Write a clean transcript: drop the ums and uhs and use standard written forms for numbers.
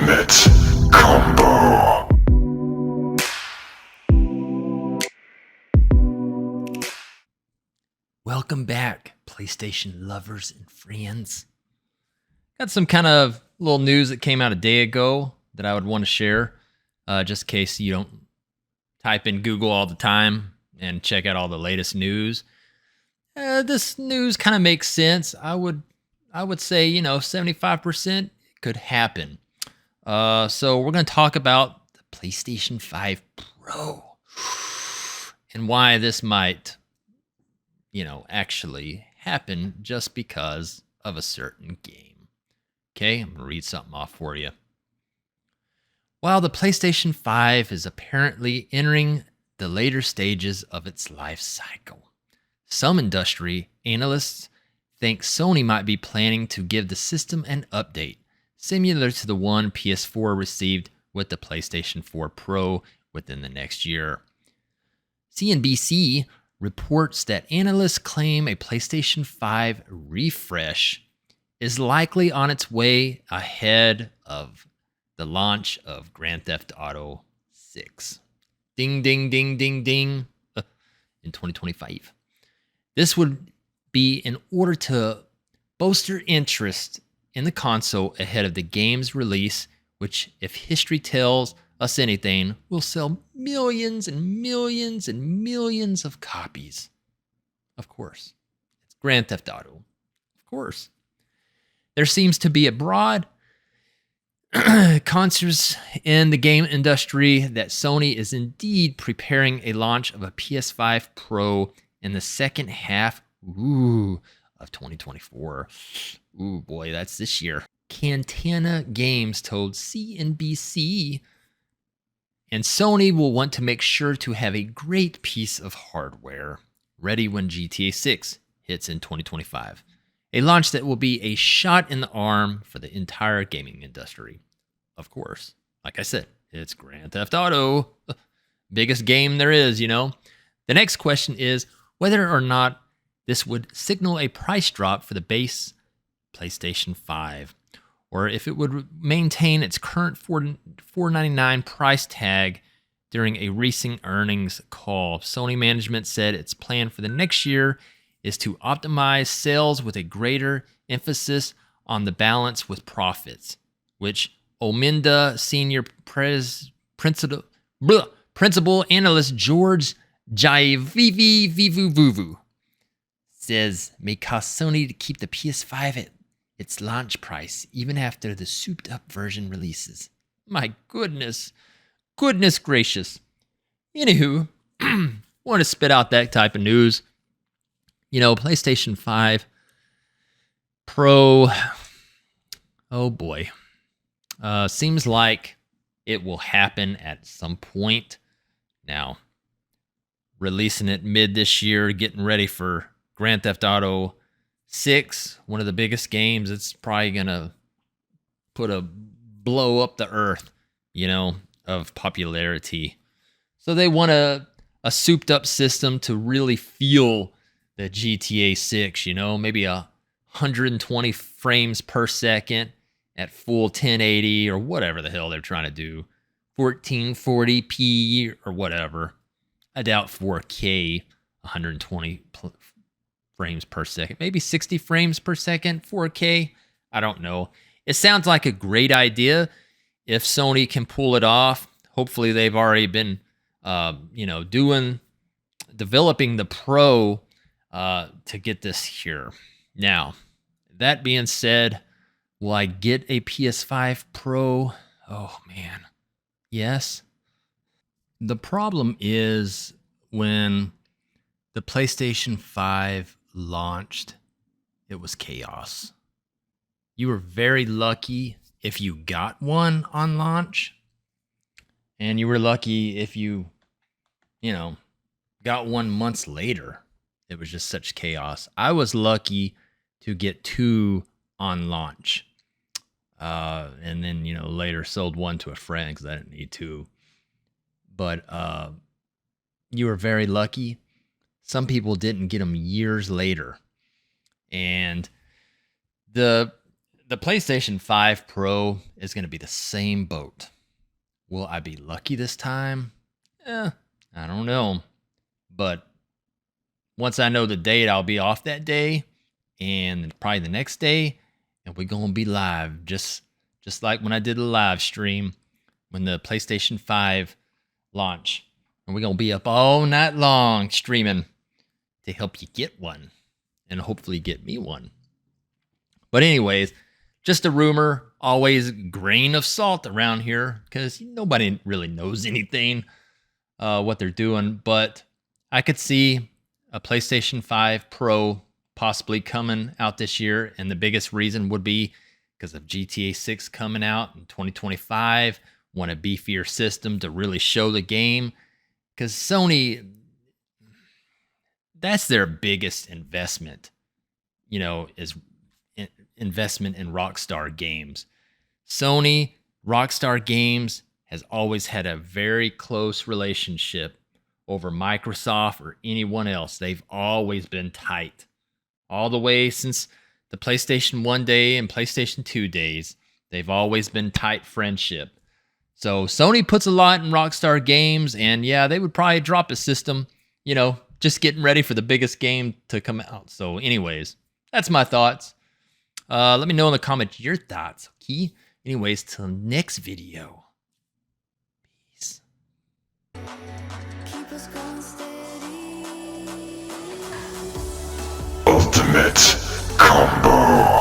Ultimate Combo. Welcome back, PlayStation lovers and friends. Got some kind of little news that came out a day ago that I would want to share, just in case you don't type in Google all the time and check out all the latest news. This news kind of makes sense. I would say 75% could happen. So we're going to talk about the PlayStation 5 Pro and why this might actually happen just because of a certain game. Okay, I'm going to read something off for you. While the PlayStation 5 is apparently entering the later stages of its life cycle, some industry analysts think Sony might be planning to give the system an update, similar to the one PS4 received with the PlayStation 4 Pro within the next year. CNBC reports that analysts claim a PlayStation 5 refresh is likely on its way ahead of the launch of Grand Theft Auto 6. Ding, ding, ding, ding, ding. In 2025. This would be in order to bolster interest in the console ahead of the game's release, which, if history tells us anything, will sell millions and millions and millions of copies. Of course. It's Grand Theft Auto. Of course. There seems to be a broad consensus in the game industry that Sony is indeed preparing a launch of a PS5 Pro in the second half of 2024. Ooh, boy, that's this year. Cantana Games told CNBC, and Sony will want to make sure to have a great piece of hardware ready when GTA 6 hits in 2025. A launch that will be a shot in the arm for the entire gaming industry. Of course, like I said, it's Grand Theft Auto. Biggest game there is, The next question is whether or not this would signal a price drop for the base PlayStation 5, or if it would maintain its current $499 price tag. During a recent earnings call, Sony management said its plan for the next year is to optimize sales with a greater emphasis on the balance with profits, which Ominda senior principal analyst George Jaivivuvu says may cost Sony to keep the PS5 at its launch price even after the souped up version releases. My goodness gracious. Anywho, want to spit out that type of news. PlayStation 5 Pro, oh boy. Seems like it will happen at some point. Now, releasing it mid this year, getting ready for Grand Theft Auto 6, one of the biggest games. It's probably going to blow up the earth, of popularity. So they want a souped up system to really feel the GTA 6, maybe 120 frames per second at full 1080 or whatever the hell they're trying to do. 1440p or whatever. I doubt 4K, 120 frames per second. Maybe 60 frames per second, 4K. I don't know. It sounds like a great idea if Sony can pull it off. Hopefully they've already been, developing the Pro to get this here. Now, that being said, will I get a PS5 Pro? Oh, man. Yes. The problem is when the PlayStation 5 launched, it was chaos. You were very lucky if you got one on launch, and you were lucky if you got one months later. It was just such chaos. I was lucky to get two on launch. And then, later sold one to a friend because I didn't need two. But you were very lucky. Some people didn't get them years later. And the The PlayStation 5 Pro is going to be the same boat. Will I be lucky this time? I don't know. But once I know the date, I'll be off that day and probably the next day, and we're going to be live just like when I did a live stream when the PlayStation 5 launch. And we're going to be up all night long streaming to help you get one and hopefully get me one. But anyways, just a rumor, always grain of salt around here because nobody really knows anything what they're doing. But I could see a PlayStation 5 Pro possibly coming out this year. And the biggest reason would be because of GTA 6 coming out in 2025. Want a beefier system to really show the game. Because Sony, that's their biggest investment, is investment in Rockstar Games. Sony, Rockstar Games has always had a very close relationship over Microsoft or anyone else. They've always been tight. All the way since the PlayStation 1 day and PlayStation 2 days, they've always been tight friendship. So Sony puts a lot in Rockstar Games, and yeah, they would probably drop a system, just getting ready for the biggest game to come out. So anyways, that's my thoughts. Let me know in the comments your thoughts, okay? Anyways, till next video. Peace. Keep us going steady. Ultimate combo.